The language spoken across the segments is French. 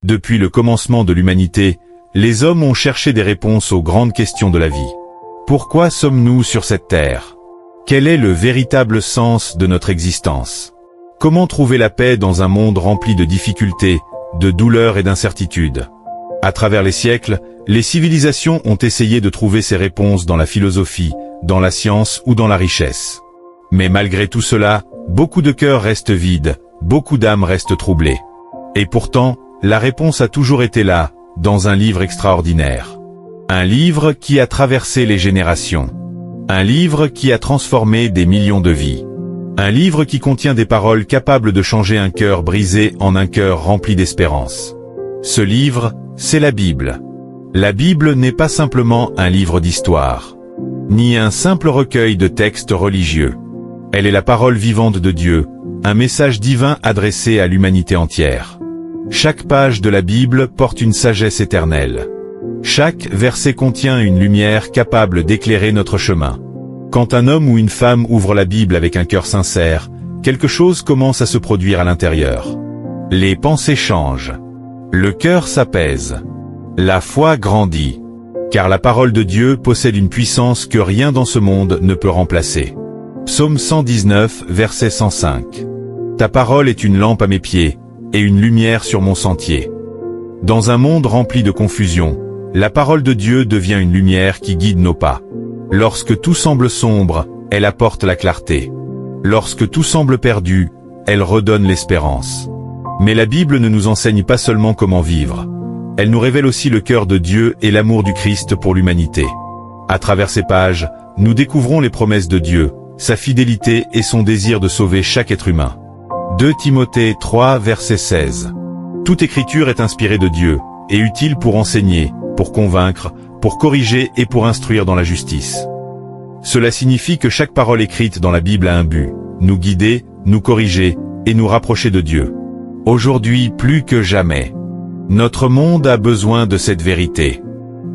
Depuis le commencement de l'humanité, les hommes ont cherché des réponses aux grandes questions de la vie. Pourquoi sommes-nous sur cette terre? Quel est le véritable sens de notre existence? Comment trouver la paix dans un monde rempli de difficultés, de douleurs et d'incertitudes? À travers les siècles, les civilisations ont essayé de trouver ces réponses dans la philosophie, dans la science ou dans la richesse. Mais malgré tout cela, beaucoup de cœurs restent vides, beaucoup d'âmes restent troublées. Et pourtant, la réponse a toujours été là, dans un livre extraordinaire. Un livre qui a traversé les générations. Un livre qui a transformé des millions de vies. Un livre qui contient des paroles capables de changer un cœur brisé en un cœur rempli d'espérance. Ce livre, c'est la Bible. La Bible n'est pas simplement un livre d'histoire, ni un simple recueil de textes religieux. Elle est la parole vivante de Dieu, un message divin adressé à l'humanité entière. Chaque page de la Bible porte une sagesse éternelle. Chaque verset contient une lumière capable d'éclairer notre chemin. Quand un homme ou une femme ouvre la Bible avec un cœur sincère, quelque chose commence à se produire à l'intérieur. Les pensées changent. Le cœur s'apaise. La foi grandit. Car la parole de Dieu possède une puissance que rien dans ce monde ne peut remplacer. Psaume 119, verset 105. Ta parole est une lampe à mes pieds, et une lumière sur mon sentier. Dans un monde rempli de confusion, la parole de Dieu devient une lumière qui guide nos pas. Lorsque tout semble sombre, elle apporte la clarté. Lorsque tout semble perdu, elle redonne l'espérance. Mais la Bible ne nous enseigne pas seulement comment vivre. Elle nous révèle aussi le cœur de Dieu et l'amour du Christ pour l'humanité. À travers ces pages, nous découvrons les promesses de Dieu, sa fidélité et son désir de sauver chaque être humain. 2 Timothée 3, verset 16. Toute écriture est inspirée de Dieu, et utile pour enseigner, pour convaincre, pour corriger et pour instruire dans la justice. Cela signifie que chaque parole écrite dans la Bible a un but, nous guider, nous corriger et nous rapprocher de Dieu. Aujourd'hui plus que jamais, notre monde a besoin de cette vérité.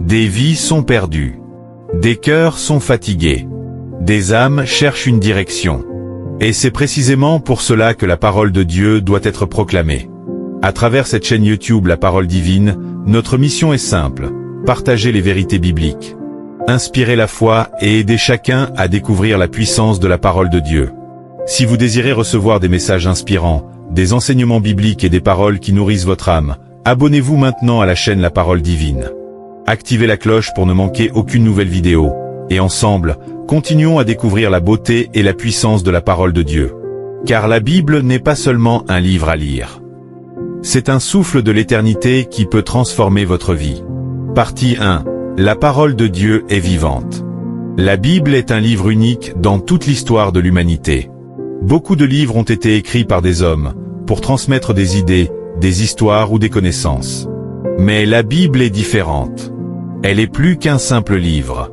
Des vies sont perdues. Des cœurs sont fatigués. Des âmes cherchent une direction. Et c'est précisément pour cela que la parole de Dieu doit être proclamée. À travers cette chaîne YouTube La Parole Divine, notre mission est simple. Partager les vérités bibliques, inspirer la foi et aider chacun à découvrir la puissance de la parole de Dieu. Si vous désirez recevoir des messages inspirants, des enseignements bibliques et des paroles qui nourrissent votre âme, abonnez-vous maintenant à la chaîne La Parole Divine. Activez la cloche pour ne manquer aucune nouvelle vidéo, et ensemble, continuons à découvrir la beauté et la puissance de la parole de Dieu. Car la Bible n'est pas seulement un livre à lire. C'est un souffle de l'éternité qui peut transformer votre vie. Partie 1. La parole de Dieu est vivante. La Bible est un livre unique dans toute l'histoire de l'humanité. Beaucoup de livres ont été écrits par des hommes, pour transmettre des idées, des histoires ou des connaissances. Mais la Bible est différente. Elle est plus qu'un simple livre.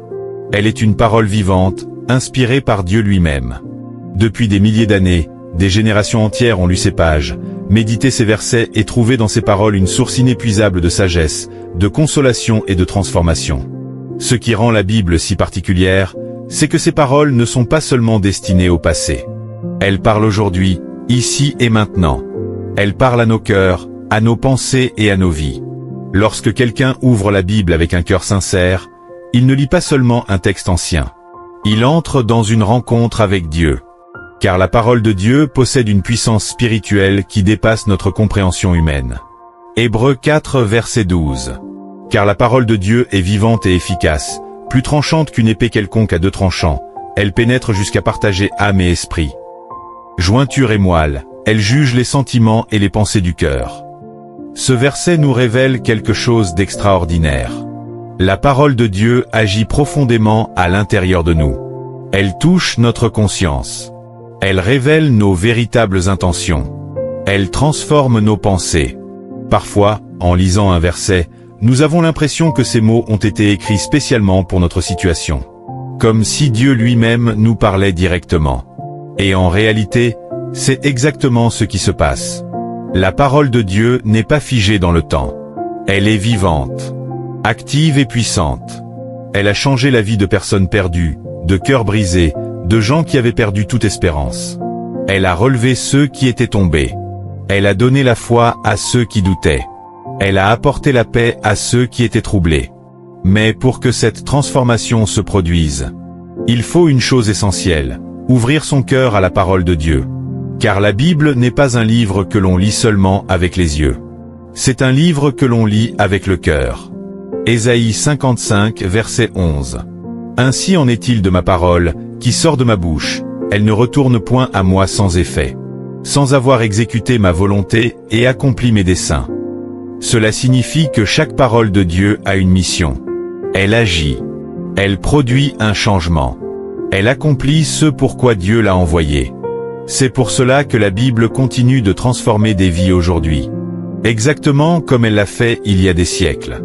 Elle est une parole vivante, inspirée par Dieu lui-même. Depuis des milliers d'années, des générations entières ont lu ces pages, médité ces versets et trouvé dans ces paroles une source inépuisable de sagesse, de consolation et de transformation. Ce qui rend la Bible si particulière, c'est que ces paroles ne sont pas seulement destinées au passé. Elles parlent aujourd'hui, ici et maintenant. Elles parlent à nos cœurs, à nos pensées et à nos vies. Lorsque quelqu'un ouvre la Bible avec un cœur sincère, il ne lit pas seulement un texte ancien. Il entre dans une rencontre avec Dieu. Car la parole de Dieu possède une puissance spirituelle qui dépasse notre compréhension humaine. Hébreux 4, verset 12. Car la parole de Dieu est vivante et efficace, plus tranchante qu'une épée quelconque à 2 tranchants, elle pénètre jusqu'à partager âme et esprit. Jointure et moelle, elle juge les sentiments et les pensées du cœur. Ce verset nous révèle quelque chose d'extraordinaire. La parole de Dieu agit profondément à l'intérieur de nous. Elle touche notre conscience. Elle révèle nos véritables intentions. Elle transforme nos pensées. Parfois, en lisant un verset, nous avons l'impression que ces mots ont été écrits spécialement pour notre situation. Comme si Dieu lui-même nous parlait directement. Et en réalité, c'est exactement ce qui se passe. La parole de Dieu n'est pas figée dans le temps. Elle est vivante, active et puissante. Elle a changé la vie de personnes perdues, de cœurs brisés, de gens qui avaient perdu toute espérance. Elle a relevé ceux qui étaient tombés. Elle a donné la foi à ceux qui doutaient. Elle a apporté la paix à ceux qui étaient troublés. Mais pour que cette transformation se produise, il faut une chose essentielle, ouvrir son cœur à la parole de Dieu. Car la Bible n'est pas un livre que l'on lit seulement avec les yeux. C'est un livre que l'on lit avec le cœur. Ésaïe 55, verset 11. Ainsi en est-il de ma parole, qui sort de ma bouche, elle ne retourne point à moi sans effet, sans avoir exécuté ma volonté et accompli mes desseins. Cela signifie que chaque parole de Dieu a une mission. Elle agit. Elle produit un changement. Elle accomplit ce pourquoi Dieu l'a envoyée. C'est pour cela que la Bible continue de transformer des vies aujourd'hui. Exactement comme elle l'a fait il y a des siècles.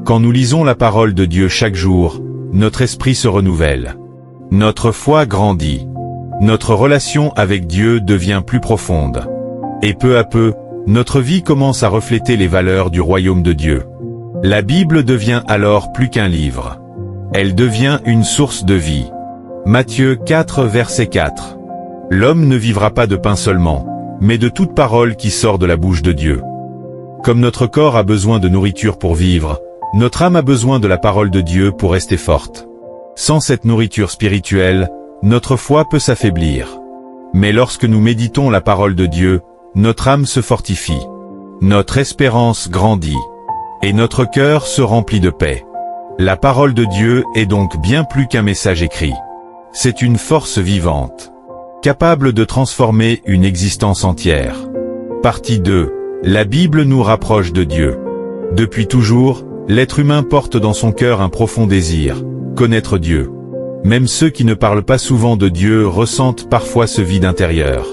Quand nous lisons la parole de Dieu chaque jour, notre esprit se renouvelle. Notre foi grandit. Notre relation avec Dieu devient plus profonde. Et peu à peu, notre vie commence à refléter les valeurs du royaume de Dieu. La Bible devient alors plus qu'un livre. Elle devient une source de vie. Matthieu 4, verset 4. L'homme ne vivra pas de pain seulement, mais de toute parole qui sort de la bouche de Dieu. Comme notre corps a besoin de nourriture pour vivre, notre âme a besoin de la parole de Dieu pour rester forte. Sans cette nourriture spirituelle, notre foi peut s'affaiblir. Mais lorsque nous méditons la parole de Dieu, notre âme se fortifie. Notre espérance grandit. Et notre cœur se remplit de paix. La parole de Dieu est donc bien plus qu'un message écrit. C'est une force vivante, capable de transformer une existence entière. Partie 2. La Bible nous rapproche de Dieu. Depuis toujours, l'être humain porte dans son cœur un profond désir, connaître Dieu. Même ceux qui ne parlent pas souvent de Dieu ressentent parfois ce vide intérieur.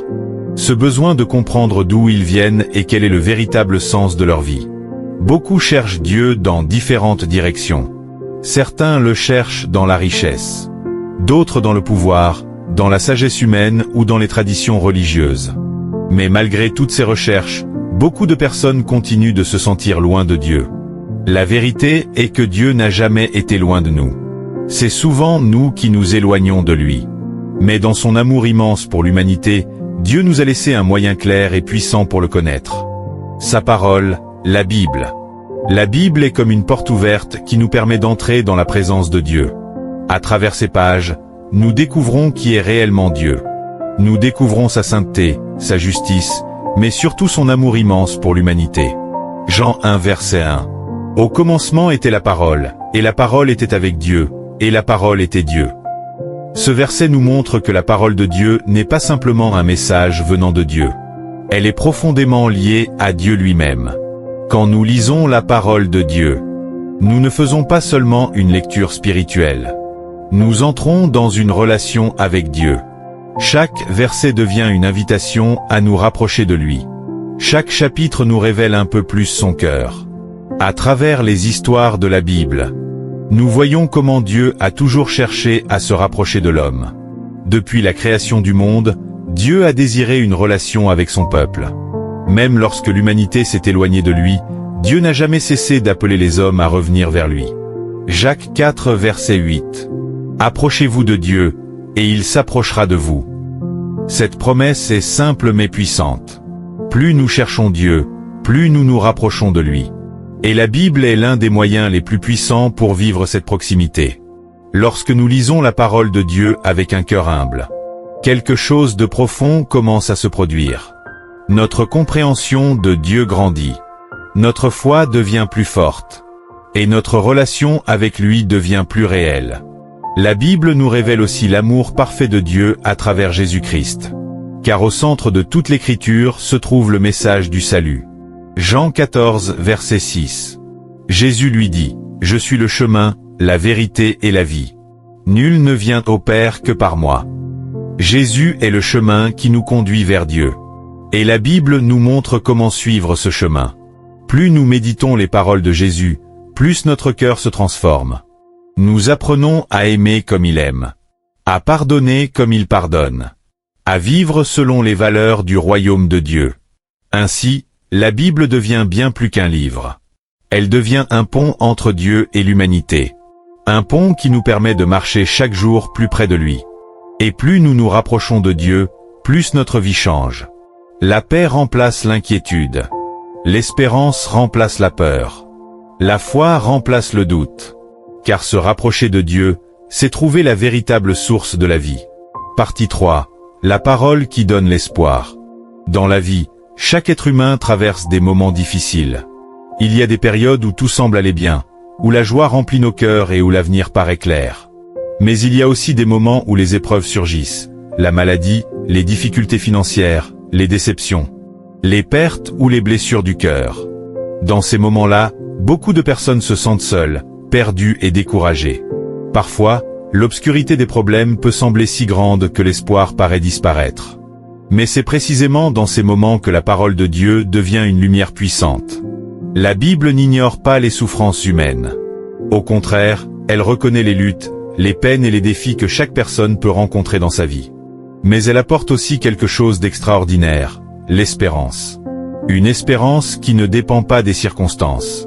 Ce besoin de comprendre d'où ils viennent et quel est le véritable sens de leur vie. Beaucoup cherchent Dieu dans différentes directions. Certains le cherchent dans la richesse. D'autres dans le pouvoir, dans la sagesse humaine ou dans les traditions religieuses. Mais malgré toutes ces recherches, beaucoup de personnes continuent de se sentir loin de Dieu. La vérité est que Dieu n'a jamais été loin de nous. C'est souvent nous qui nous éloignons de lui. Mais dans son amour immense pour l'humanité, Dieu nous a laissé un moyen clair et puissant pour le connaître. Sa parole, la Bible. La Bible est comme une porte ouverte qui nous permet d'entrer dans la présence de Dieu. À travers ces pages, nous découvrons qui est réellement Dieu. Nous découvrons sa sainteté, sa justice, mais surtout son amour immense pour l'humanité. Jean 1 verset 1. Au commencement était la parole, et la parole était avec Dieu, et la parole était Dieu. Ce verset nous montre que la parole de Dieu n'est pas simplement un message venant de Dieu. Elle est profondément liée à Dieu lui-même. Quand nous lisons la parole de Dieu, nous ne faisons pas seulement une lecture spirituelle. Nous entrons dans une relation avec Dieu. Chaque verset devient une invitation à nous rapprocher de lui. Chaque chapitre nous révèle un peu plus son cœur. À travers les histoires de la Bible, nous voyons comment Dieu a toujours cherché à se rapprocher de l'homme. Depuis la création du monde, Dieu a désiré une relation avec son peuple. Même lorsque l'humanité s'est éloignée de lui, Dieu n'a jamais cessé d'appeler les hommes à revenir vers lui. Jacques 4 verset 8. Approchez-vous de Dieu, et il s'approchera de vous. Cette promesse est simple mais puissante. Plus nous cherchons Dieu, plus nous nous rapprochons de lui. Et la Bible est l'un des moyens les plus puissants pour vivre cette proximité. Lorsque nous lisons la parole de Dieu avec un cœur humble, quelque chose de profond commence à se produire. Notre compréhension de Dieu grandit. Notre foi devient plus forte. Et notre relation avec lui devient plus réelle. La Bible nous révèle aussi l'amour parfait de Dieu à travers Jésus-Christ. Car au centre de toute l'Écriture se trouve le message du salut. Jean 14, verset 6. Jésus lui dit, « Je suis le chemin, la vérité et la vie. Nul ne vient au Père que par moi. » Jésus est le chemin qui nous conduit vers Dieu. Et la Bible nous montre comment suivre ce chemin. Plus nous méditons les paroles de Jésus, plus notre cœur se transforme. Nous apprenons à aimer comme il aime, à pardonner comme il pardonne, à vivre selon les valeurs du royaume de Dieu. Ainsi, la Bible devient bien plus qu'un livre. Elle devient un pont entre Dieu et l'humanité. Un pont qui nous permet de marcher chaque jour plus près de lui. Et plus nous nous rapprochons de Dieu, plus notre vie change. La paix remplace l'inquiétude. L'espérance remplace la peur. La foi remplace le doute. Car se rapprocher de Dieu, c'est trouver la véritable source de la vie. Partie 3. La parole qui donne l'espoir. Dans la vie, chaque être humain traverse des moments difficiles. Il y a des périodes où tout semble aller bien, où la joie remplit nos cœurs et où l'avenir paraît clair. Mais il y a aussi des moments où les épreuves surgissent, la maladie, les difficultés financières, les déceptions, les pertes ou les blessures du cœur. Dans ces moments-là, beaucoup de personnes se sentent seules, perdues et découragées. Parfois, l'obscurité des problèmes peut sembler si grande que l'espoir paraît disparaître. Mais c'est précisément dans ces moments que la parole de Dieu devient une lumière puissante. La Bible n'ignore pas les souffrances humaines. Au contraire, elle reconnaît les luttes, les peines et les défis que chaque personne peut rencontrer dans sa vie. Mais elle apporte aussi quelque chose d'extraordinaire, l'espérance. Une espérance qui ne dépend pas des circonstances.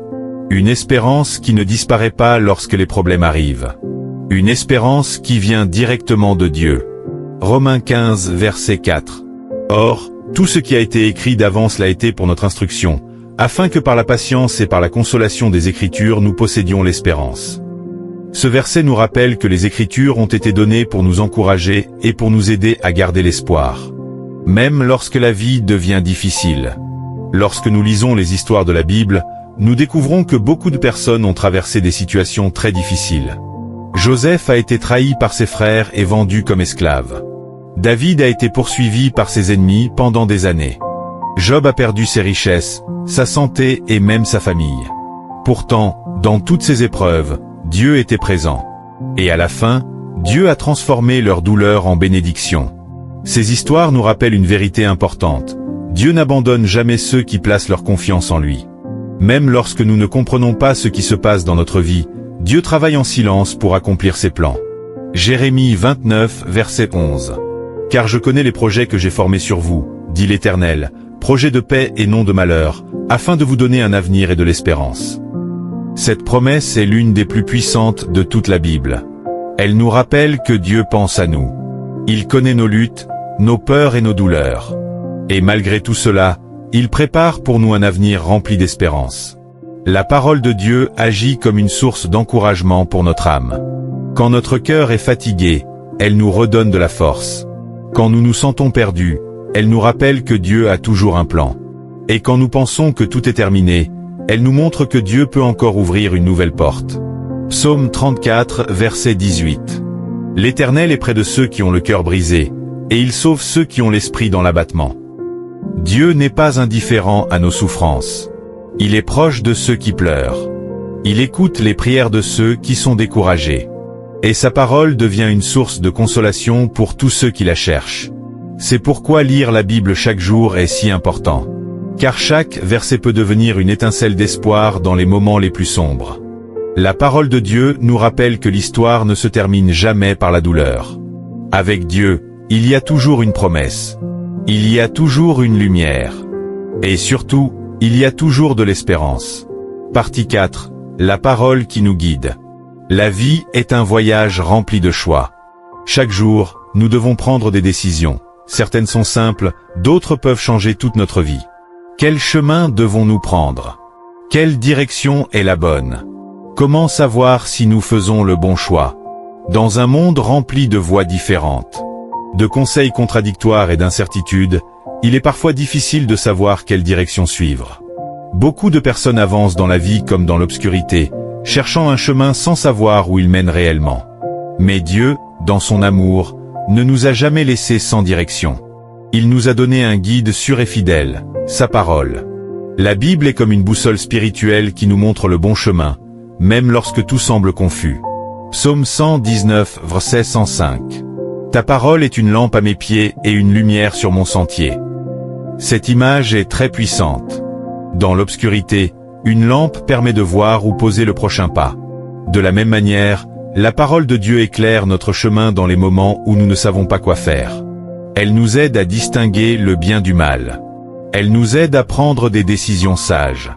Une espérance qui ne disparaît pas lorsque les problèmes arrivent. Une espérance qui vient directement de Dieu. Romains 15, verset 4. Or, tout ce qui a été écrit d'avance l'a été pour notre instruction, afin que par la patience et par la consolation des Écritures nous possédions l'espérance. Ce verset nous rappelle que les Écritures ont été données pour nous encourager et pour nous aider à garder l'espoir. Même lorsque la vie devient difficile. Lorsque nous lisons les histoires de la Bible, nous découvrons que beaucoup de personnes ont traversé des situations très difficiles. Joseph a été trahi par ses frères et vendu comme esclave. David a été poursuivi par ses ennemis pendant des années. Job a perdu ses richesses, sa santé et même sa famille. Pourtant, dans toutes ces épreuves, Dieu était présent. Et à la fin, Dieu a transformé leur douleur en bénédiction. Ces histoires nous rappellent une vérité importante. Dieu n'abandonne jamais ceux qui placent leur confiance en lui. Même lorsque nous ne comprenons pas ce qui se passe dans notre vie, Dieu travaille en silence pour accomplir ses plans. Jérémie 29, verset 11. « Car je connais les projets que j'ai formés sur vous, dit l'Éternel, projets de paix et non de malheur, afin de vous donner un avenir et de l'espérance. » Cette promesse est l'une des plus puissantes de toute la Bible. Elle nous rappelle que Dieu pense à nous. Il connaît nos luttes, nos peurs et nos douleurs. Et malgré tout cela, il prépare pour nous un avenir rempli d'espérance. La parole de Dieu agit comme une source d'encouragement pour notre âme. Quand notre cœur est fatigué, elle nous redonne de la force. Quand nous nous sentons perdus, elle nous rappelle que Dieu a toujours un plan. Et quand nous pensons que tout est terminé, elle nous montre que Dieu peut encore ouvrir une nouvelle porte. Psaume 34, verset 18. L'Éternel est près de ceux qui ont le cœur brisé, et il sauve ceux qui ont l'esprit dans l'abattement. Dieu n'est pas indifférent à nos souffrances. Il est proche de ceux qui pleurent. Il écoute les prières de ceux qui sont découragés. Et sa parole devient une source de consolation pour tous ceux qui la cherchent. C'est pourquoi lire la Bible chaque jour est si important. Car chaque verset peut devenir une étincelle d'espoir dans les moments les plus sombres. La parole de Dieu nous rappelle que l'histoire ne se termine jamais par la douleur. Avec Dieu, il y a toujours une promesse. Il y a toujours une lumière. Et surtout, il y a toujours de l'espérance. Partie 4. La parole qui nous guide. La vie est un voyage rempli de choix. Chaque jour, nous devons prendre des décisions. Certaines sont simples, d'autres peuvent changer toute notre vie. Quel chemin devons-nous prendre? Quelle direction est la bonne? Comment savoir si nous faisons le bon choix? Dans un monde rempli de voies différentes, de conseils contradictoires et d'incertitudes, il est parfois difficile de savoir quelle direction suivre. Beaucoup de personnes avancent dans la vie comme dans l'obscurité, cherchant un chemin sans savoir où il mène réellement. Mais Dieu, dans son amour, ne nous a jamais laissés sans direction. Il nous a donné un guide sûr et fidèle, sa parole. La Bible est comme une boussole spirituelle qui nous montre le bon chemin, même lorsque tout semble confus. Psaume 119, verset 105. Ta parole est une lampe à mes pieds et une lumière sur mon sentier. Cette image est très puissante. Dans l'obscurité, une lampe permet de voir où poser le prochain pas. De la même manière, la parole de Dieu éclaire notre chemin dans les moments où nous ne savons pas quoi faire. Elle nous aide à distinguer le bien du mal. Elle nous aide à prendre des décisions sages.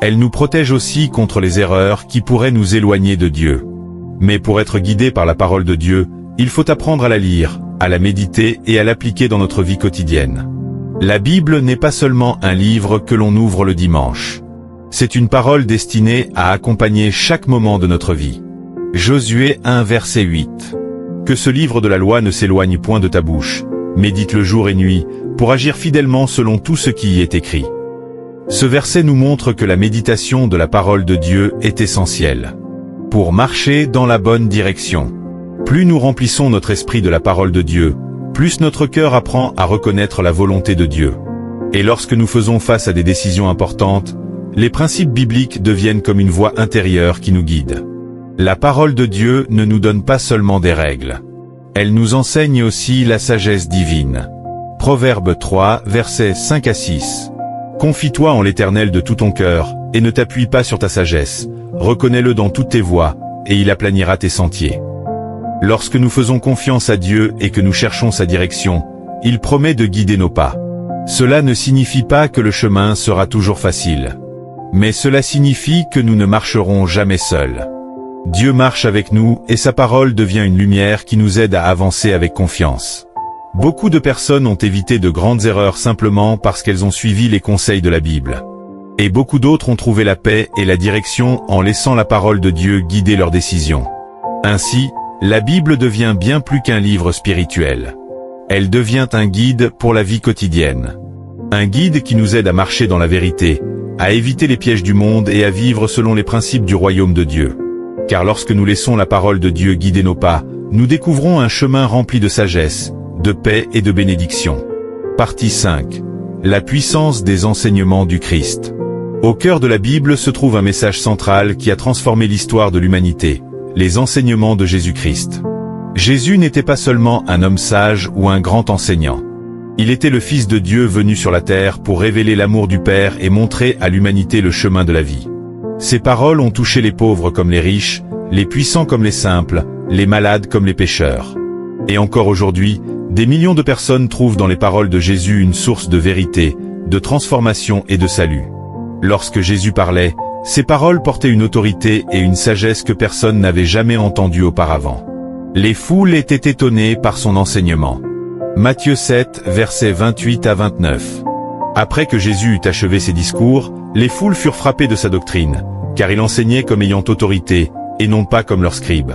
Elle nous protège aussi contre les erreurs qui pourraient nous éloigner de Dieu. Mais pour être guidé par la parole de Dieu, il faut apprendre à la lire, à la méditer et à l'appliquer dans notre vie quotidienne. La Bible n'est pas seulement un livre que l'on ouvre le dimanche. C'est une parole destinée à accompagner chaque moment de notre vie. Josué 1 verset 8. Que ce livre de la loi ne s'éloigne point de ta bouche. Médite-le jour et nuit, pour agir fidèlement selon tout ce qui y est écrit. Ce verset nous montre que la méditation de la parole de Dieu est essentielle pour marcher dans la bonne direction. Plus nous remplissons notre esprit de la parole de Dieu, plus notre cœur apprend à reconnaître la volonté de Dieu. Et lorsque nous faisons face à des décisions importantes, les principes bibliques deviennent comme une voix intérieure qui nous guide. La parole de Dieu ne nous donne pas seulement des règles. Elle nous enseigne aussi la sagesse divine. Proverbe 3, versets 5 à 6. Confie-toi en l'Éternel de tout ton cœur, et ne t'appuie pas sur ta sagesse. Reconnais-le dans toutes tes voies, et il aplanira tes sentiers. Lorsque nous faisons confiance à Dieu et que nous cherchons sa direction, il promet de guider nos pas. Cela ne signifie pas que le chemin sera toujours facile. Mais cela signifie que nous ne marcherons jamais seuls. Dieu marche avec nous et sa parole devient une lumière qui nous aide à avancer avec confiance. Beaucoup de personnes ont évité de grandes erreurs simplement parce qu'elles ont suivi les conseils de la Bible. Et beaucoup d'autres ont trouvé la paix et la direction en laissant la parole de Dieu guider leurs décisions. Ainsi, la Bible devient bien plus qu'un livre spirituel. Elle devient un guide pour la vie quotidienne. Un guide qui nous aide à marcher dans la vérité, à éviter les pièges du monde et à vivre selon les principes du royaume de Dieu. Car lorsque nous laissons la parole de Dieu guider nos pas, nous découvrons un chemin rempli de sagesse, de paix et de bénédiction. Partie 5. La puissance des enseignements du Christ. Au cœur de la Bible se trouve un message central qui a transformé l'histoire de l'humanité, les enseignements de Jésus-Christ. Jésus n'était pas seulement un homme sage ou un grand enseignant. Il était le Fils de Dieu venu sur la terre pour révéler l'amour du Père et montrer à l'humanité le chemin de la vie. Ses paroles ont touché les pauvres comme les riches, les puissants comme les simples, les malades comme les pécheurs. Et encore aujourd'hui, des millions de personnes trouvent dans les paroles de Jésus une source de vérité, de transformation et de salut. Lorsque Jésus parlait, ses paroles portaient une autorité et une sagesse que personne n'avait jamais entendues auparavant. Les foules étaient étonnées par son enseignement. Matthieu 7, versets 28 à 29. Après que Jésus eut achevé ses discours, les foules furent frappées de sa doctrine, car il enseignait comme ayant autorité, et non pas comme leurs scribes.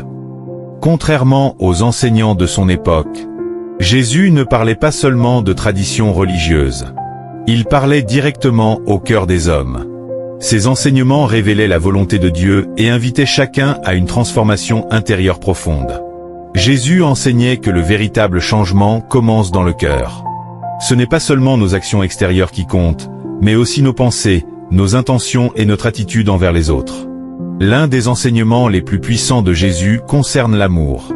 Contrairement aux enseignants de son époque, Jésus ne parlait pas seulement de traditions religieuses. Il parlait directement au cœur des hommes. Ses enseignements révélaient la volonté de Dieu et invitaient chacun à une transformation intérieure profonde. Jésus enseignait que le véritable changement commence dans le cœur. Ce n'est pas seulement nos actions extérieures qui comptent, mais aussi nos pensées, nos intentions et notre attitude envers les autres. L'un des enseignements les plus puissants de Jésus concerne l'amour.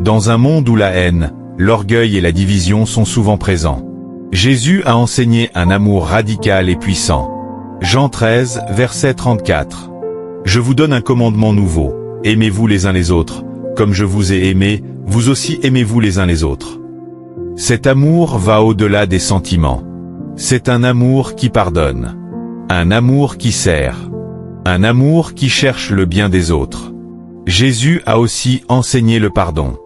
Dans un monde où la haine, l'orgueil et la division sont souvent présents, Jésus a enseigné un amour radical et puissant. Jean 13, verset 34. Je vous donne un commandement nouveau, aimez-vous les uns les autres, comme je vous ai aimé, vous aussi aimez-vous les uns les autres. Cet amour va au-delà des sentiments. C'est un amour qui pardonne. Un amour qui sert. Un amour qui cherche le bien des autres. Jésus a aussi enseigné le pardon.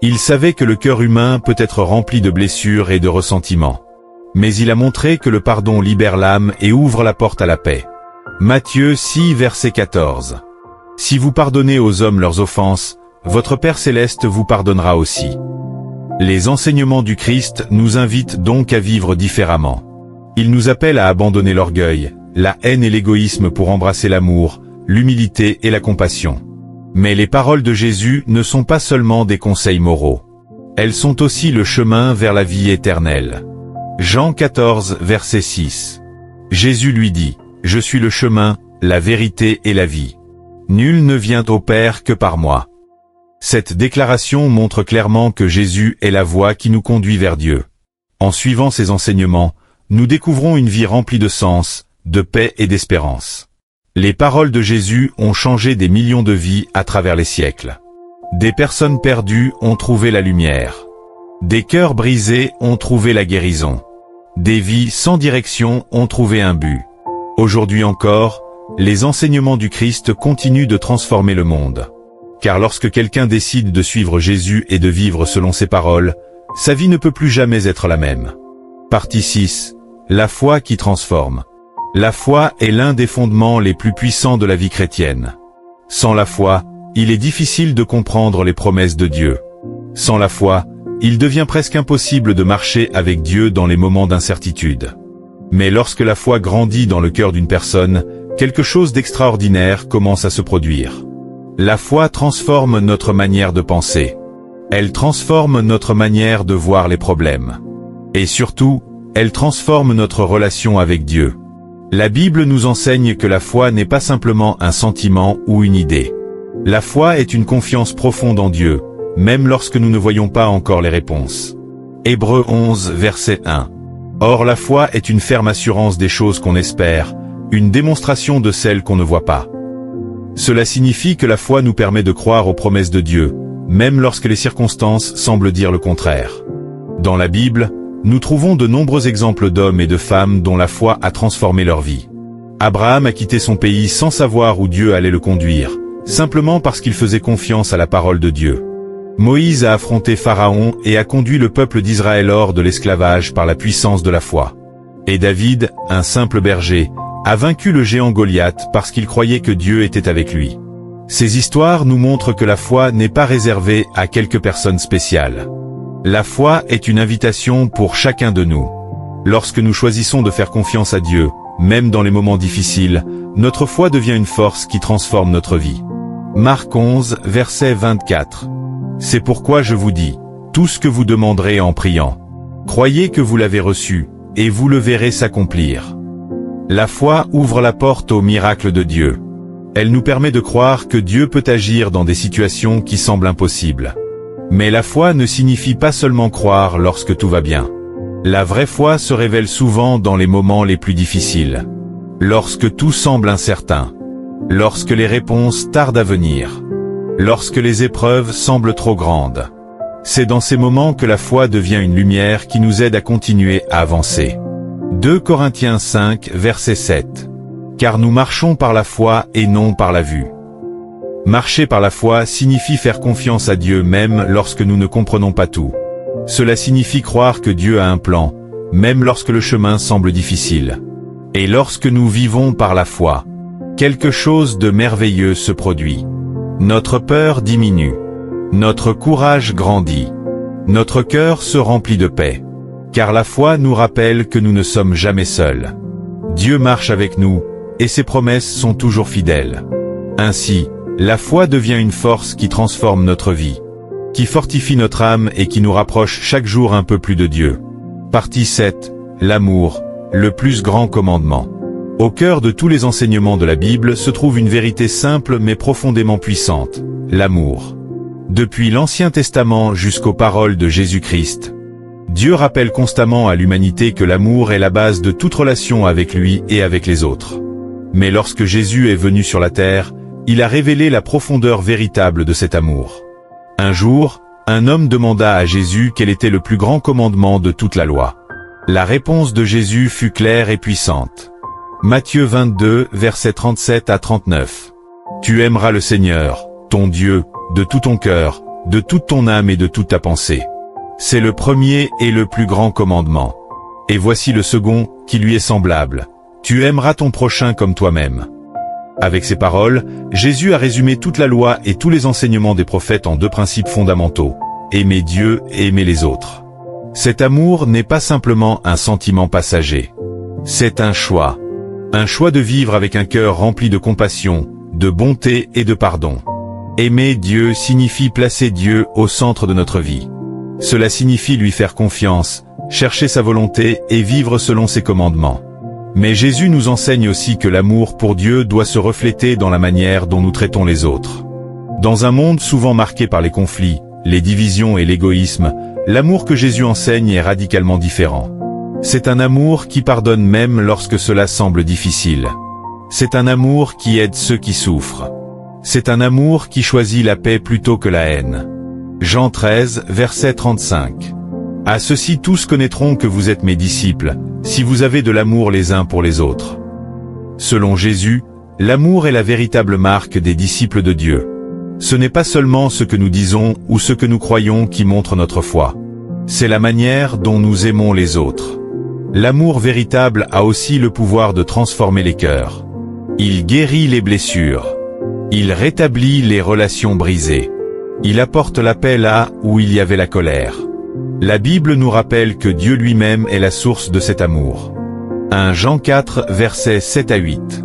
Il savait que le cœur humain peut être rempli de blessures et de ressentiments. Mais il a montré que le pardon libère l'âme et ouvre la porte à la paix. Matthieu 6, verset 14. Si vous pardonnez aux hommes leurs offenses, votre Père céleste vous pardonnera aussi. Les enseignements du Christ nous invitent donc à vivre différemment. Il nous appelle à abandonner l'orgueil, la haine et l'égoïsme pour embrasser l'amour, l'humilité et la compassion. Mais les paroles de Jésus ne sont pas seulement des conseils moraux. Elles sont aussi le chemin vers la vie éternelle. Jean 14, verset 6. Jésus lui dit, « Je suis le chemin, la vérité et la vie. Nul ne vient au Père que par moi. » Cette déclaration montre clairement que Jésus est la voie qui nous conduit vers Dieu. En suivant ses enseignements, nous découvrons une vie remplie de sens, de paix et d'espérance. Les paroles de Jésus ont changé des millions de vies à travers les siècles. Des personnes perdues ont trouvé la lumière. Des cœurs brisés ont trouvé la guérison. Des vies sans direction ont trouvé un but. Aujourd'hui encore, les enseignements du Christ continuent de transformer le monde. Car lorsque quelqu'un décide de suivre Jésus et de vivre selon ses paroles, sa vie ne peut plus jamais être la même. Partie 6. La foi qui transforme. La foi est l'un des fondements les plus puissants de la vie chrétienne. Sans la foi, il est difficile de comprendre les promesses de Dieu. Sans la foi, il devient presque impossible de marcher avec Dieu dans les moments d'incertitude. Mais lorsque la foi grandit dans le cœur d'une personne, quelque chose d'extraordinaire commence à se produire. La foi transforme notre manière de penser. Elle transforme notre manière de voir les problèmes. Et surtout, elle transforme notre relation avec Dieu. La Bible nous enseigne que la foi n'est pas simplement un sentiment ou une idée. La foi est une confiance profonde en Dieu, même lorsque nous ne voyons pas encore les réponses. Hébreux 11, verset 1. Or la foi est une ferme assurance des choses qu'on espère, une démonstration de celles qu'on ne voit pas. Cela signifie que la foi nous permet de croire aux promesses de Dieu, même lorsque les circonstances semblent dire le contraire. Dans la Bible, nous trouvons de nombreux exemples d'hommes et de femmes dont la foi a transformé leur vie. Abraham a quitté son pays sans savoir où Dieu allait le conduire, simplement parce qu'il faisait confiance à la parole de Dieu. Moïse a affronté Pharaon et a conduit le peuple d'Israël hors de l'esclavage par la puissance de la foi. Et David, un simple berger, a vaincu le géant Goliath parce qu'il croyait que Dieu était avec lui. Ces histoires nous montrent que la foi n'est pas réservée à quelques personnes spéciales. La foi est une invitation pour chacun de nous. Lorsque nous choisissons de faire confiance à Dieu, même dans les moments difficiles, notre foi devient une force qui transforme notre vie. Marc 11, verset 24. C'est pourquoi je vous dis, tout ce que vous demanderez en priant, croyez que vous l'avez reçu, et vous le verrez s'accomplir. La foi ouvre la porte au miracle de Dieu. Elle nous permet de croire que Dieu peut agir dans des situations qui semblent impossibles. Mais la foi ne signifie pas seulement croire lorsque tout va bien. La vraie foi se révèle souvent dans les moments les plus difficiles. Lorsque tout semble incertain. Lorsque les réponses tardent à venir. Lorsque les épreuves semblent trop grandes. C'est dans ces moments que la foi devient une lumière qui nous aide à continuer à avancer. 2 Corinthiens 5, verset 7. Car nous marchons par la foi et non par la vue. Marcher par la foi signifie faire confiance à Dieu même lorsque nous ne comprenons pas tout. Cela signifie croire que Dieu a un plan, même lorsque le chemin semble difficile. Et lorsque nous vivons par la foi, quelque chose de merveilleux se produit. Notre peur diminue. Notre courage grandit. Notre cœur se remplit de paix. Car la foi nous rappelle que nous ne sommes jamais seuls. Dieu marche avec nous, et ses promesses sont toujours fidèles. Ainsi, la foi devient une force qui transforme notre vie, qui fortifie notre âme et qui nous rapproche chaque jour un peu plus de Dieu. Partie 7. L'amour, le plus grand commandement. Au cœur de tous les enseignements de la Bible se trouve une vérité simple mais profondément puissante, l'amour. Depuis l'Ancien Testament jusqu'aux paroles de Jésus-Christ, Dieu rappelle constamment à l'humanité que l'amour est la base de toute relation avec lui et avec les autres. Mais lorsque Jésus est venu sur la terre, il a révélé la profondeur véritable de cet amour. Un jour, un homme demanda à Jésus quel était le plus grand commandement de toute la loi. La réponse de Jésus fut claire et puissante. Matthieu 22, versets 37 à 39. Tu aimeras le Seigneur, ton Dieu, de tout ton cœur, de toute ton âme et de toute ta pensée. C'est le premier et le plus grand commandement. Et voici le second, qui lui est semblable. Tu aimeras ton prochain comme toi-même. Avec ces paroles, Jésus a résumé toute la loi et tous les enseignements des prophètes en 2 principes fondamentaux. Aimer Dieu et aimer les autres. Cet amour n'est pas simplement un sentiment passager. C'est un choix. Un choix de vivre avec un cœur rempli de compassion, de bonté et de pardon. Aimer Dieu signifie placer Dieu au centre de notre vie. Cela signifie lui faire confiance, chercher sa volonté et vivre selon ses commandements. Mais Jésus nous enseigne aussi que l'amour pour Dieu doit se refléter dans la manière dont nous traitons les autres. Dans un monde souvent marqué par les conflits, les divisions et l'égoïsme, l'amour que Jésus enseigne est radicalement différent. C'est un amour qui pardonne même lorsque cela semble difficile. C'est un amour qui aide ceux qui souffrent. C'est un amour qui choisit la paix plutôt que la haine. Jean 13, verset 35. À ceux-ci tous connaîtront que vous êtes mes disciples, si vous avez de l'amour les uns pour les autres. Selon Jésus, l'amour est la véritable marque des disciples de Dieu. Ce n'est pas seulement ce que nous disons ou ce que nous croyons qui montre notre foi. C'est la manière dont nous aimons les autres. L'amour véritable a aussi le pouvoir de transformer les cœurs. Il guérit les blessures. Il rétablit les relations brisées. Il apporte la paix là où il y avait la colère. La Bible nous rappelle que Dieu lui-même est la source de cet amour. 1 Jean 4, versets 7 à 8.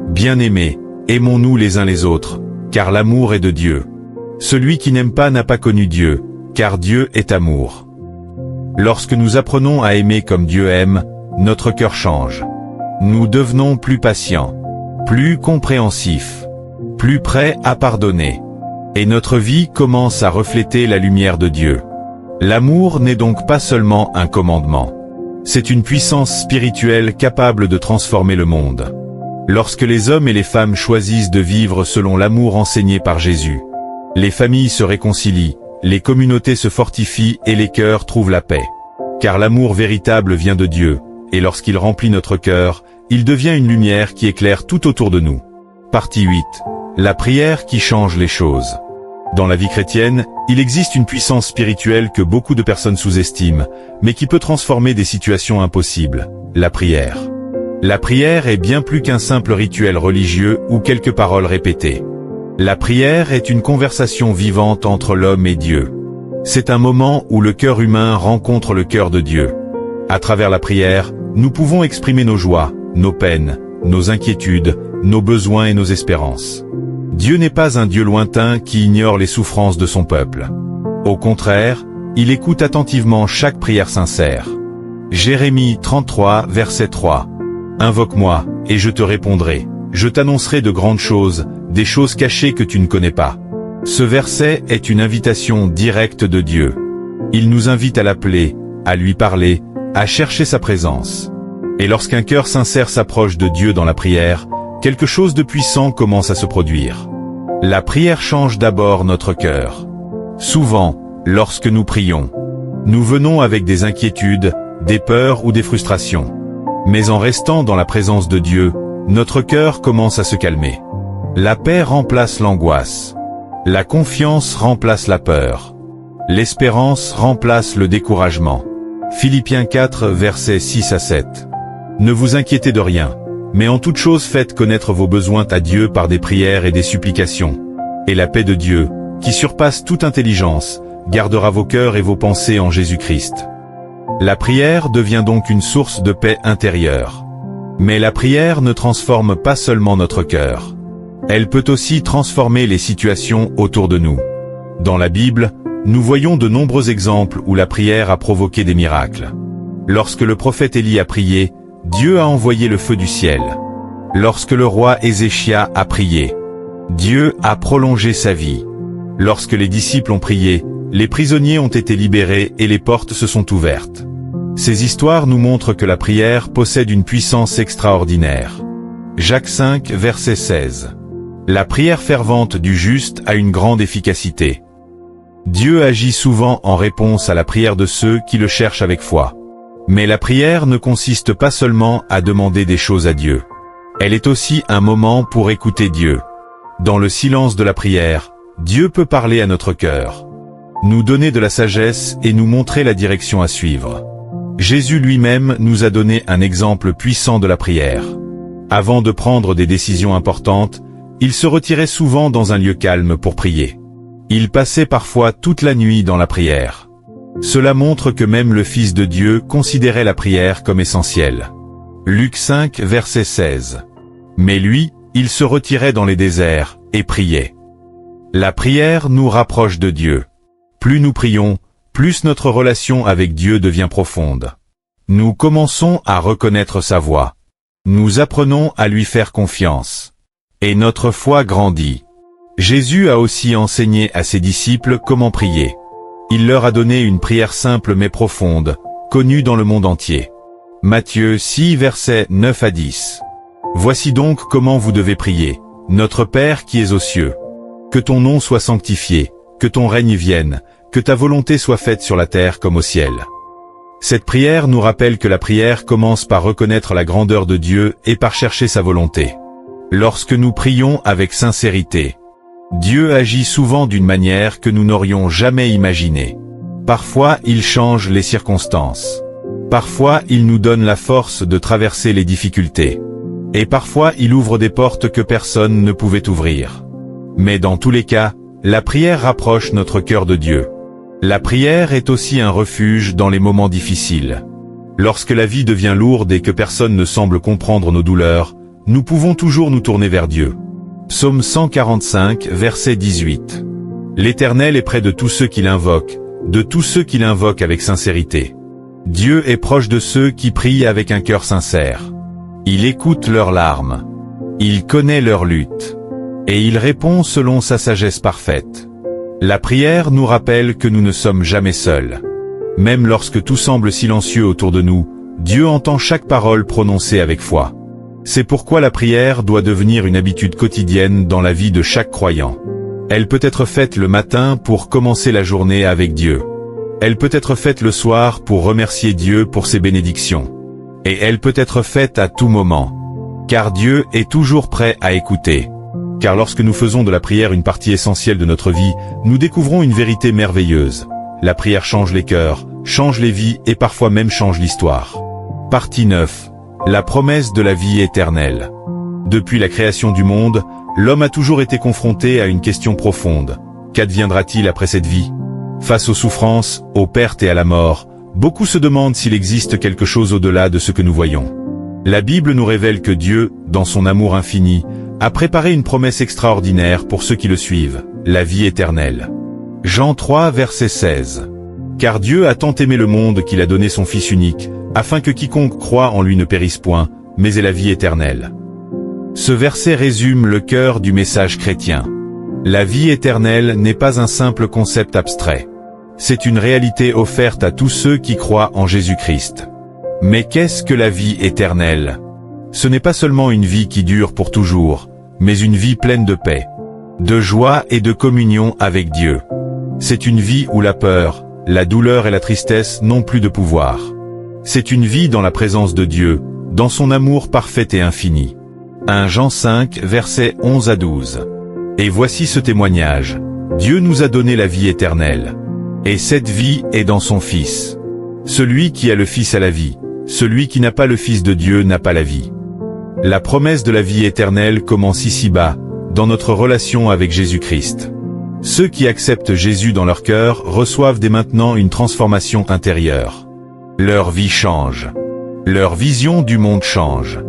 Bien-aimés, aimons-nous les uns les autres, car l'amour est de Dieu. Celui qui n'aime pas n'a pas connu Dieu, car Dieu est amour. Lorsque nous apprenons à aimer comme Dieu aime, notre cœur change. Nous devenons plus patients, plus compréhensifs, plus prêts à pardonner. Et notre vie commence à refléter la lumière de Dieu. L'amour n'est donc pas seulement un commandement. C'est une puissance spirituelle capable de transformer le monde. Lorsque les hommes et les femmes choisissent de vivre selon l'amour enseigné par Jésus, les familles se réconcilient, les communautés se fortifient et les cœurs trouvent la paix. Car l'amour véritable vient de Dieu, et lorsqu'il remplit notre cœur, il devient une lumière qui éclaire tout autour de nous. Partie 8. La prière qui change les choses. Dans la vie chrétienne, il existe une puissance spirituelle que beaucoup de personnes sous-estiment, mais qui peut transformer des situations impossibles, la prière. La prière est bien plus qu'un simple rituel religieux ou quelques paroles répétées. La prière est une conversation vivante entre l'homme et Dieu. C'est un moment où le cœur humain rencontre le cœur de Dieu. À travers la prière, nous pouvons exprimer nos joies, nos peines, nos inquiétudes, nos besoins et nos espérances. Dieu n'est pas un Dieu lointain qui ignore les souffrances de son peuple. Au contraire, il écoute attentivement chaque prière sincère. Jérémie 33, verset 3. Invoque-moi, et je te répondrai. Je t'annoncerai de grandes choses, des choses cachées que tu ne connais pas. Ce verset est une invitation directe de Dieu. Il nous invite à l'appeler, à lui parler, à chercher sa présence. Et lorsqu'un cœur sincère s'approche de Dieu dans la prière, quelque chose de puissant commence à se produire. La prière change d'abord notre cœur. Souvent, lorsque nous prions, nous venons avec des inquiétudes, des peurs ou des frustrations. Mais en restant dans la présence de Dieu, notre cœur commence à se calmer. La paix remplace l'angoisse. La confiance remplace la peur. L'espérance remplace le découragement. Philippiens 4, versets 6 à 7. Ne vous inquiétez de rien, mais en toute chose faites connaître vos besoins à Dieu par des prières et des supplications. Et la paix de Dieu, qui surpasse toute intelligence, gardera vos cœurs et vos pensées en Jésus-Christ. La prière devient donc une source de paix intérieure. Mais la prière ne transforme pas seulement notre cœur. Elle peut aussi transformer les situations autour de nous. Dans la Bible, nous voyons de nombreux exemples où la prière a provoqué des miracles. Lorsque le prophète Élie a prié, Dieu a envoyé le feu du ciel. Lorsque le roi Ézéchias a prié, Dieu a prolongé sa vie. Lorsque les disciples ont prié, les prisonniers ont été libérés et les portes se sont ouvertes. Ces histoires nous montrent que la prière possède une puissance extraordinaire. Jacques 5, verset 16. La prière fervente du juste a une grande efficacité. Dieu agit souvent en réponse à la prière de ceux qui le cherchent avec foi. Mais la prière ne consiste pas seulement à demander des choses à Dieu. Elle est aussi un moment pour écouter Dieu. Dans le silence de la prière, Dieu peut parler à notre cœur, nous donner de la sagesse et nous montrer la direction à suivre. Jésus lui-même nous a donné un exemple puissant de la prière. Avant de prendre des décisions importantes, il se retirait souvent dans un lieu calme pour prier. Il passait parfois toute la nuit dans la prière. Cela montre que même le Fils de Dieu considérait la prière comme essentielle. Luc 5, verset 16. Mais lui, il se retirait dans les déserts et priait. La prière nous rapproche de Dieu. Plus nous prions, plus notre relation avec Dieu devient profonde. Nous commençons à reconnaître sa voix. Nous apprenons à lui faire confiance. Et notre foi grandit. Jésus a aussi enseigné à ses disciples comment prier. Il leur a donné une prière simple mais profonde, connue dans le monde entier. Matthieu 6, versets 9 à 10. Voici donc comment vous devez prier. Notre Père qui es aux cieux. Que ton nom soit sanctifié, que ton règne vienne, que ta volonté soit faite sur la terre comme au ciel. Cette prière nous rappelle que la prière commence par reconnaître la grandeur de Dieu et par chercher sa volonté. Lorsque nous prions avec sincérité, Dieu agit souvent d'une manière que nous n'aurions jamais imaginée. Parfois, il change les circonstances. Parfois, il nous donne la force de traverser les difficultés. Et parfois, il ouvre des portes que personne ne pouvait ouvrir. Mais dans tous les cas, la prière rapproche notre cœur de Dieu. La prière est aussi un refuge dans les moments difficiles. Lorsque la vie devient lourde et que personne ne semble comprendre nos douleurs, nous pouvons toujours nous tourner vers Dieu. Psaume 145, verset 18. L'Éternel est près de tous ceux qui l'invoquent, de tous ceux qui l'invoquent avec sincérité. Dieu est proche de ceux qui prient avec un cœur sincère. Il écoute leurs larmes. Il connaît leur lutte. Et il répond selon sa sagesse parfaite. La prière nous rappelle que nous ne sommes jamais seuls. Même lorsque tout semble silencieux autour de nous, Dieu entend chaque parole prononcée avec foi. C'est pourquoi la prière doit devenir une habitude quotidienne dans la vie de chaque croyant. Elle peut être faite le matin pour commencer la journée avec Dieu. Elle peut être faite le soir pour remercier Dieu pour ses bénédictions. Et elle peut être faite à tout moment. Car Dieu est toujours prêt à écouter. Car lorsque nous faisons de la prière une partie essentielle de notre vie, nous découvrons une vérité merveilleuse. La prière change les cœurs, change les vies et parfois même change l'histoire. Partie 9. La promesse de la vie éternelle. Depuis la création du monde, l'homme a toujours été confronté à une question profonde. Qu'adviendra-t-il après cette vie ? Face aux souffrances, aux pertes et à la mort, beaucoup se demandent s'il existe quelque chose au-delà de ce que nous voyons. La Bible nous révèle que Dieu, dans son amour infini, a préparé une promesse extraordinaire pour ceux qui le suivent, la vie éternelle. Jean 3, verset 16. Car Dieu a tant aimé le monde qu'il a donné son Fils unique, afin que quiconque croit en lui ne périsse point, mais ait la vie éternelle. Ce verset résume le cœur du message chrétien. La vie éternelle n'est pas un simple concept abstrait. C'est une réalité offerte à tous ceux qui croient en Jésus-Christ. Mais qu'est-ce que la vie éternelle ? Ce n'est pas seulement une vie qui dure pour toujours, mais une vie pleine de paix, de joie et de communion avec Dieu. C'est une vie où la peur, la douleur et la tristesse n'ont plus de pouvoir. C'est une vie dans la présence de Dieu, dans son amour parfait et infini. 1 Jean 5, versets 11 à 12. Et voici ce témoignage. Dieu nous a donné la vie éternelle. Et cette vie est dans son Fils. Celui qui a le Fils a la vie. Celui qui n'a pas le Fils de Dieu n'a pas la vie. La promesse de la vie éternelle commence ici-bas, dans notre relation avec Jésus-Christ. Ceux qui acceptent Jésus dans leur cœur reçoivent dès maintenant une transformation intérieure. Leur vie change. Leur vision du monde change.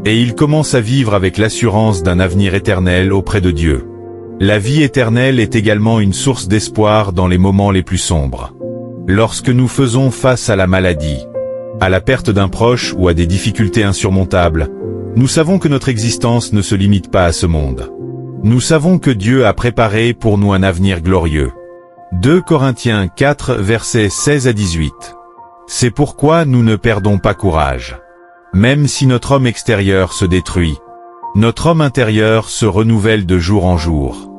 Et ils commencent à vivre avec l'assurance d'un avenir éternel auprès de Dieu. La vie éternelle est également une source d'espoir dans les moments les plus sombres. Lorsque nous faisons face à la maladie, à la perte d'un proche ou à des difficultés insurmontables, nous savons que notre existence ne se limite pas à ce monde. Nous savons que Dieu a préparé pour nous un avenir glorieux. 2 Corinthiens 4, versets 16 à 18. C'est pourquoi nous ne perdons pas courage. Même si notre homme extérieur se détruit, notre homme intérieur se renouvelle de jour en jour.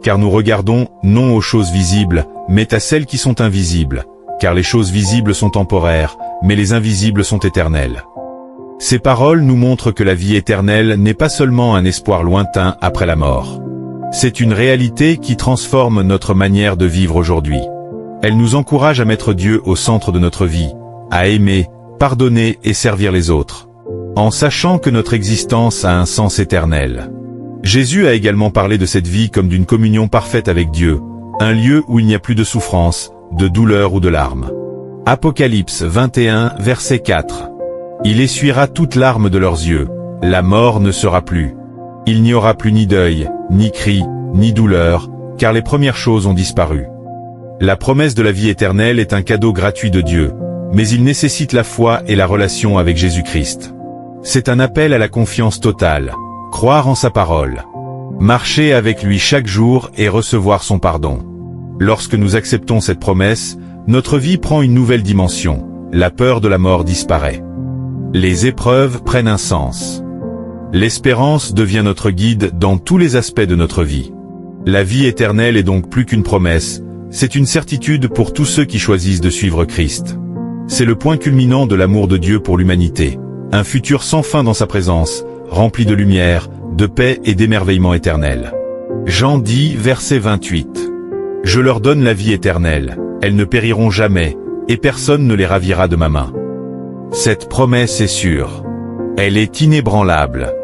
Car nous regardons non aux choses visibles, mais à celles qui sont invisibles, car les choses visibles sont temporaires, mais les invisibles sont éternelles. Ces paroles nous montrent que la vie éternelle n'est pas seulement un espoir lointain après la mort. C'est une réalité qui transforme notre manière de vivre aujourd'hui. Elle nous encourage à mettre Dieu au centre de notre vie, à aimer, pardonner et servir les autres, en sachant que notre existence a un sens éternel. Jésus a également parlé de cette vie comme d'une communion parfaite avec Dieu, un lieu où il n'y a plus de souffrance, de douleur ou de larmes. Apocalypse 21, verset 4. Il essuiera toute larme de leurs yeux, la mort ne sera plus. Il n'y aura plus ni deuil, ni cri, ni douleur, car les premières choses ont disparu. La promesse de la vie éternelle est un cadeau gratuit de Dieu, mais il nécessite la foi et la relation avec Jésus-Christ. C'est un appel à la confiance totale, croire en sa parole, marcher avec lui chaque jour et recevoir son pardon. Lorsque nous acceptons cette promesse, notre vie prend une nouvelle dimension, la peur de la mort disparaît. Les épreuves prennent un sens. L'espérance devient notre guide dans tous les aspects de notre vie. La vie éternelle est donc plus qu'une promesse, c'est une certitude pour tous ceux qui choisissent de suivre Christ. C'est le point culminant de l'amour de Dieu pour l'humanité, un futur sans fin dans sa présence, rempli de lumière, de paix et d'émerveillement éternel. Jean 10, verset 28. Je leur donne la vie éternelle, elles ne périront jamais, et personne ne les ravira de ma main. Cette promesse est sûre. Elle est inébranlable.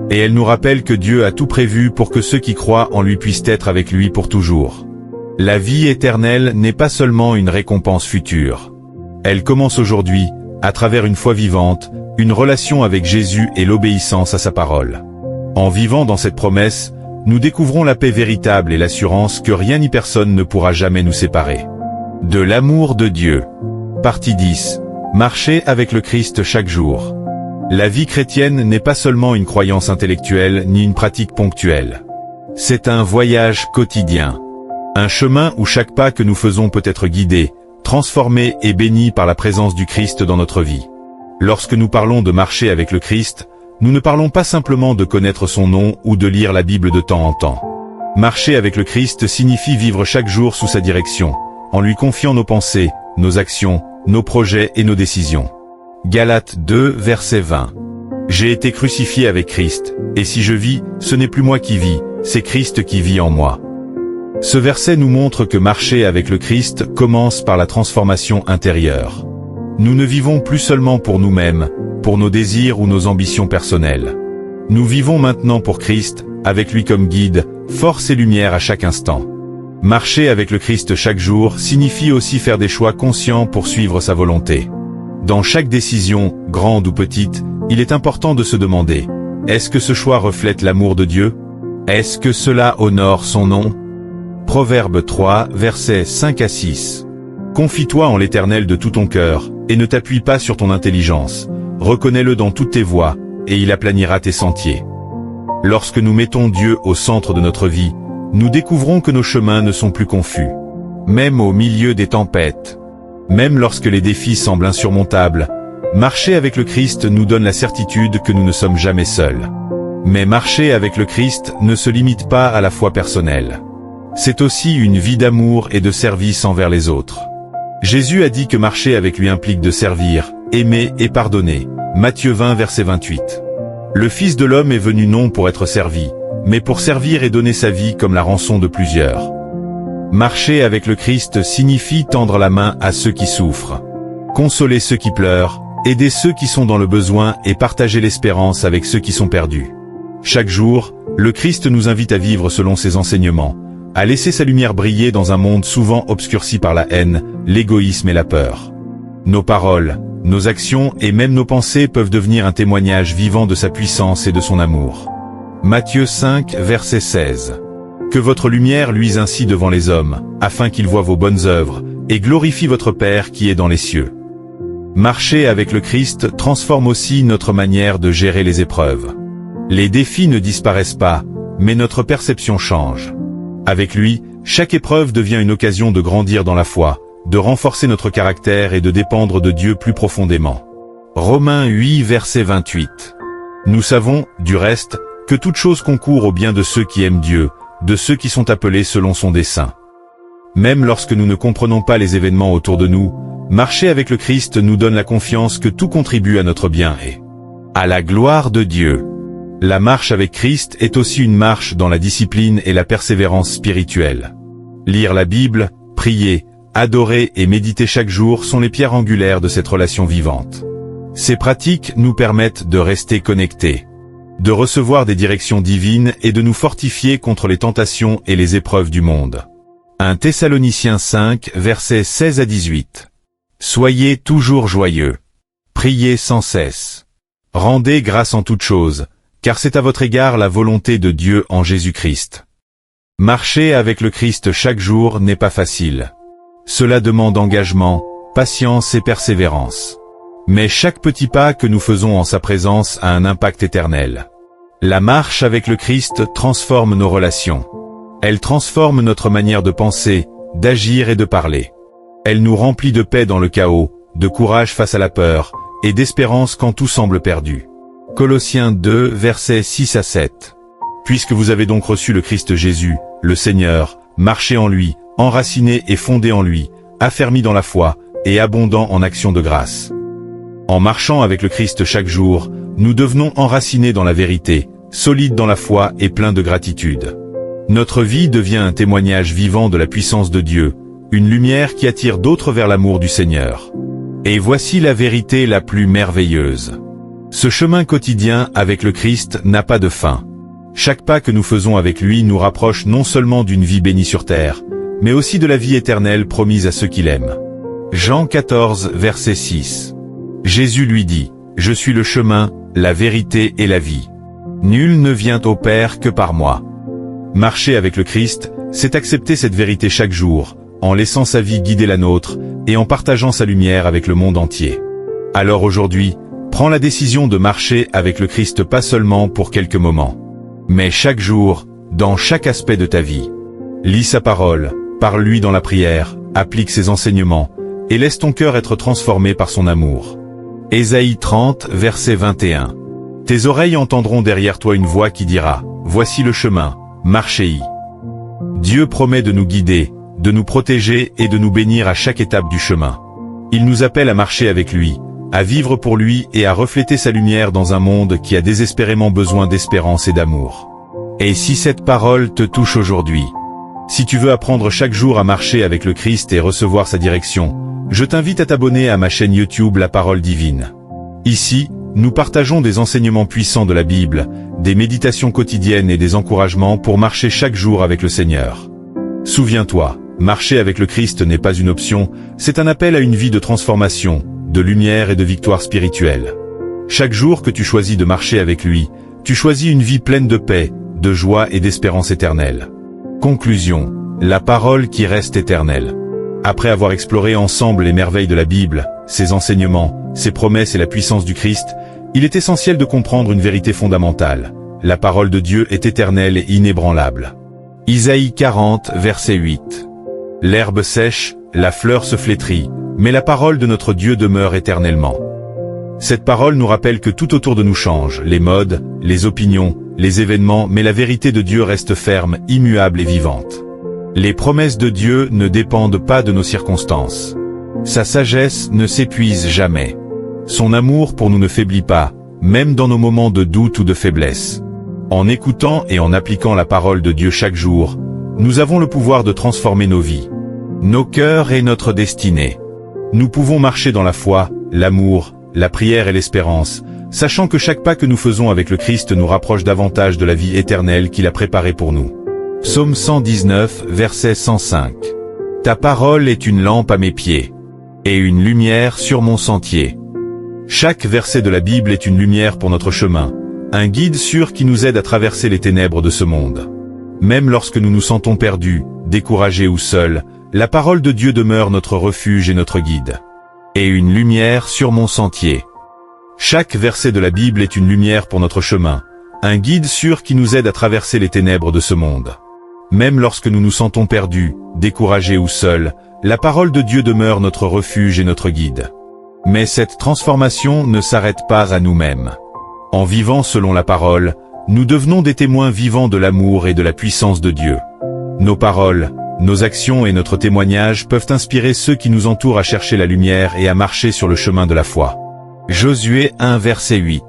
Et elle nous rappelle que Dieu a tout prévu pour que ceux qui croient en lui puissent être avec lui pour toujours. La vie éternelle n'est pas seulement une récompense future. Elle commence aujourd'hui, à travers une foi vivante, une relation avec Jésus et l'obéissance à sa parole. En vivant dans cette promesse, nous découvrons la paix véritable et l'assurance que rien ni personne ne pourra jamais nous séparer. De l'amour de Dieu. Partie 10. Marcher avec le Christ chaque jour. La vie chrétienne n'est pas seulement une croyance intellectuelle ni une pratique ponctuelle. C'est un voyage quotidien. Un chemin où chaque pas que nous faisons peut être guidé, transformé et béni par la présence du Christ dans notre vie. Lorsque nous parlons de marcher avec le Christ, nous ne parlons pas simplement de connaître son nom ou de lire la Bible de temps en temps. Marcher avec le Christ signifie vivre chaque jour sous sa direction, en lui confiant nos pensées, nos actions, nos projets et nos décisions. Galates 2, verset 20. J'ai été crucifié avec Christ, et si je vis, ce n'est plus moi qui vis, c'est Christ qui vit en moi. Ce verset nous montre que marcher avec le Christ commence par la transformation intérieure. Nous ne vivons plus seulement pour nous-mêmes, pour nos désirs ou nos ambitions personnelles. Nous vivons maintenant pour Christ, avec lui comme guide, force et lumière à chaque instant. Marcher avec le Christ chaque jour signifie aussi faire des choix conscients pour suivre sa volonté. Dans chaque décision, grande ou petite, il est important de se demander, est-ce que ce choix reflète l'amour de Dieu? Est-ce que cela honore son nom? Proverbe 3, versets 5 à 6. Confie-toi en l'Éternel de tout ton cœur, et ne t'appuie pas sur ton intelligence. Reconnais-le dans toutes tes voies, et il aplanira tes sentiers. Lorsque nous mettons Dieu au centre de notre vie, nous découvrons que nos chemins ne sont plus confus. Même au milieu des tempêtes. Même lorsque les défis semblent insurmontables, marcher avec le Christ nous donne la certitude que nous ne sommes jamais seuls. Mais marcher avec le Christ ne se limite pas à la foi personnelle. C'est aussi une vie d'amour et de service envers les autres. Jésus a dit que marcher avec lui implique de servir, aimer et pardonner. Matthieu 20, verset 28. Le Fils de l'homme est venu non pour être servi, mais pour servir et donner sa vie comme la rançon de plusieurs. Marcher avec le Christ signifie tendre la main à ceux qui souffrent, consoler ceux qui pleurent, aider ceux qui sont dans le besoin et partager l'espérance avec ceux qui sont perdus. Chaque jour, le Christ nous invite à vivre selon ses enseignements, à laisser sa lumière briller dans un monde souvent obscurci par la haine, l'égoïsme et la peur. Nos paroles, nos actions et même nos pensées peuvent devenir un témoignage vivant de sa puissance et de son amour. Matthieu 5, verset 16. Que votre lumière luise ainsi devant les hommes, afin qu'ils voient vos bonnes œuvres, et glorifient votre Père qui est dans les cieux. Marcher avec le Christ transforme aussi notre manière de gérer les épreuves. Les défis ne disparaissent pas, mais notre perception change. Avec lui, chaque épreuve devient une occasion de grandir dans la foi, de renforcer notre caractère et de dépendre de Dieu plus profondément. Romains 8, verset 28. Nous savons, du reste, que toute chose concourt au bien de ceux qui aiment Dieu, de ceux qui sont appelés selon son dessein. Même lorsque nous ne comprenons pas les événements autour de nous, marcher avec le Christ nous donne la confiance que tout contribue à notre bien et à la gloire de Dieu. La marche avec Christ est aussi une marche dans la discipline et la persévérance spirituelle. Lire la Bible, prier, adorer et méditer chaque jour sont les pierres angulaires de cette relation vivante. Ces pratiques nous permettent de rester connectés, de recevoir des directions divines et de nous fortifier contre les tentations et les épreuves du monde. 1 Thessaloniciens 5, versets 16 à 18. Soyez toujours joyeux. Priez sans cesse. Rendez grâce en toutes choses, car c'est à votre égard la volonté de Dieu en Jésus-Christ. Marcher avec le Christ chaque jour n'est pas facile. Cela demande engagement, patience et persévérance. Mais chaque petit pas que nous faisons en sa présence a un impact éternel. La marche avec le Christ transforme nos relations. Elle transforme notre manière de penser, d'agir et de parler. Elle nous remplit de paix dans le chaos, de courage face à la peur, et d'espérance quand tout semble perdu. Colossiens 2, versets 6 à 7. Puisque vous avez donc reçu le Christ Jésus, le Seigneur, marchez en lui, enraciné et fondé en lui, affermi dans la foi, et abondant en actions de grâce. En marchant avec le Christ chaque jour, nous devenons enracinés dans la vérité, solides dans la foi et pleins de gratitude. Notre vie devient un témoignage vivant de la puissance de Dieu, une lumière qui attire d'autres vers l'amour du Seigneur. Et voici la vérité la plus merveilleuse. Ce chemin quotidien avec le Christ n'a pas de fin. Chaque pas que nous faisons avec lui nous rapproche non seulement d'une vie bénie sur terre, mais aussi de la vie éternelle promise à ceux qui l'aiment. Jean 14, verset 6. Jésus lui dit, « Je suis le chemin, la vérité et la vie. Nul ne vient au Père que par moi. » Marcher avec le Christ, c'est accepter cette vérité chaque jour, en laissant sa vie guider la nôtre, et en partageant sa lumière avec le monde entier. Alors aujourd'hui, prends la décision de marcher avec le Christ pas seulement pour quelques moments, mais chaque jour, dans chaque aspect de ta vie. Lis sa parole, parle-lui dans la prière, applique ses enseignements, et laisse ton cœur être transformé par son amour. Ésaïe 30, verset 21. Tes oreilles entendront derrière toi une voix qui dira, « Voici le chemin, marchez-y. » Dieu promet de nous guider, de nous protéger et de nous bénir à chaque étape du chemin. Il nous appelle à marcher avec lui, à vivre pour lui et à refléter sa lumière dans un monde qui a désespérément besoin d'espérance et d'amour. Et si cette parole te touche aujourd'hui, si tu veux apprendre chaque jour à marcher avec le Christ et recevoir sa direction, je t'invite à t'abonner à ma chaîne YouTube La Parole Divine. Ici, nous partageons des enseignements puissants de la Bible, des méditations quotidiennes et des encouragements pour marcher chaque jour avec le Seigneur. Souviens-toi, marcher avec le Christ n'est pas une option, c'est un appel à une vie de transformation, de lumière et de victoire spirituelle. Chaque jour que tu choisis de marcher avec lui, tu choisis une vie pleine de paix, de joie et d'espérance éternelle. Conclusion, la parole qui reste éternelle. Après avoir exploré ensemble les merveilles de la Bible, ses enseignements, ses promesses et la puissance du Christ, il est essentiel de comprendre une vérité fondamentale. La parole de Dieu est éternelle et inébranlable. Isaïe 40, verset 8. L'herbe sèche, la fleur se flétrit, mais la parole de notre Dieu demeure éternellement. Cette parole nous rappelle que tout autour de nous change, les modes, les opinions, les événements, mais la vérité de Dieu reste ferme, immuable et vivante. Les promesses de Dieu ne dépendent pas de nos circonstances. Sa sagesse ne s'épuise jamais. Son amour pour nous ne faiblit pas, même dans nos moments de doute ou de faiblesse. En écoutant et en appliquant la parole de Dieu chaque jour, nous avons le pouvoir de transformer nos vies, nos cœurs et notre destinée. Nous pouvons marcher dans la foi, l'amour, la prière et l'espérance, sachant que chaque pas que nous faisons avec le Christ nous rapproche davantage de la vie éternelle qu'il a préparée pour nous. Psaume 119, verset 105. Ta parole est une lampe à mes pieds, et une lumière sur mon sentier. Chaque verset de la Bible est une lumière pour notre chemin, un guide sûr qui nous aide à traverser les ténèbres de ce monde. Même lorsque nous nous sentons perdus, découragés ou seuls, la parole de Dieu demeure notre refuge et notre guide. Et une lumière sur mon sentier. Chaque verset de la Bible est une lumière pour notre chemin, un guide sûr qui nous aide à traverser les ténèbres de ce monde. Même lorsque nous nous sentons perdus, découragés ou seuls, la parole de Dieu demeure notre refuge et notre guide. Mais cette transformation ne s'arrête pas à nous-mêmes. En vivant selon la parole, nous devenons des témoins vivants de l'amour et de la puissance de Dieu. Nos paroles, nos actions et notre témoignage peuvent inspirer ceux qui nous entourent à chercher la lumière et à marcher sur le chemin de la foi. Josué 1 verset 8.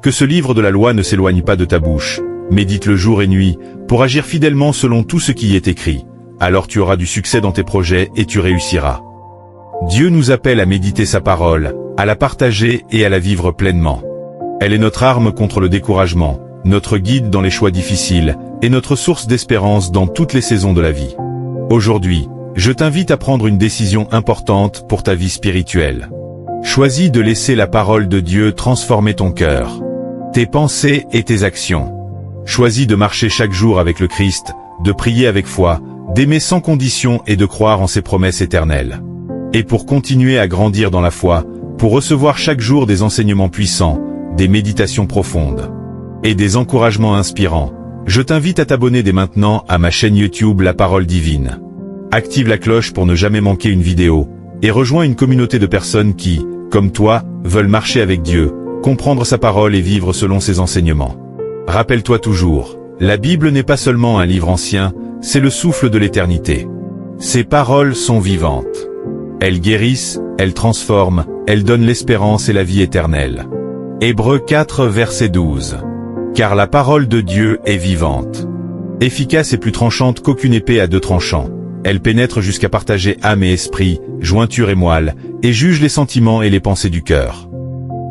Que ce livre de la loi ne s'éloigne pas de ta bouche, médite-le jour et nuit, pour agir fidèlement selon tout ce qui y est écrit. Alors tu auras du succès dans tes projets et tu réussiras. Dieu nous appelle à méditer sa parole, à la partager et à la vivre pleinement. Elle est notre arme contre le découragement, notre guide dans les choix difficiles, et notre source d'espérance dans toutes les saisons de la vie. Aujourd'hui, je t'invite à prendre une décision importante pour ta vie spirituelle. Choisis de laisser la parole de Dieu transformer ton cœur, tes pensées et tes actions. Choisis de marcher chaque jour avec le Christ, de prier avec foi, d'aimer sans condition et de croire en ses promesses éternelles. Et pour continuer à grandir dans la foi, pour recevoir chaque jour des enseignements puissants, des méditations profondes et des encouragements inspirants, je t'invite à t'abonner dès maintenant à ma chaîne YouTube La Parole Divine. Active la cloche pour ne jamais manquer une vidéo, et rejoins une communauté de personnes qui, comme toi, veulent marcher avec Dieu, comprendre sa parole et vivre selon ses enseignements. Rappelle-toi toujours, la Bible n'est pas seulement un livre ancien, c'est le souffle de l'éternité. Ses paroles sont vivantes. Elles guérissent, elles transforment, elles donnent l'espérance et la vie éternelle. Hébreux 4 verset 12. Car la parole de Dieu est vivante, efficace et plus tranchante qu'aucune épée à deux tranchants. Elle pénètre jusqu'à partager âme et esprit, jointure et moelle, et juge les sentiments et les pensées du cœur.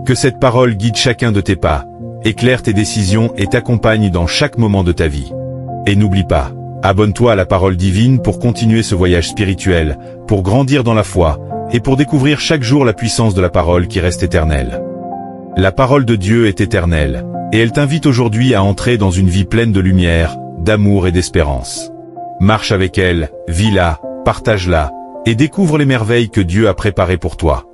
Que cette parole guide chacun de tes pas, éclaire tes décisions et t'accompagne dans chaque moment de ta vie. Et n'oublie pas, abonne-toi à la parole divine pour continuer ce voyage spirituel, pour grandir dans la foi, et pour découvrir chaque jour la puissance de la parole qui reste éternelle. La parole de Dieu est éternelle, et elle t'invite aujourd'hui à entrer dans une vie pleine de lumière, d'amour et d'espérance. Marche avec elle, vis-la, partage-la, et découvre les merveilles que Dieu a préparées pour toi.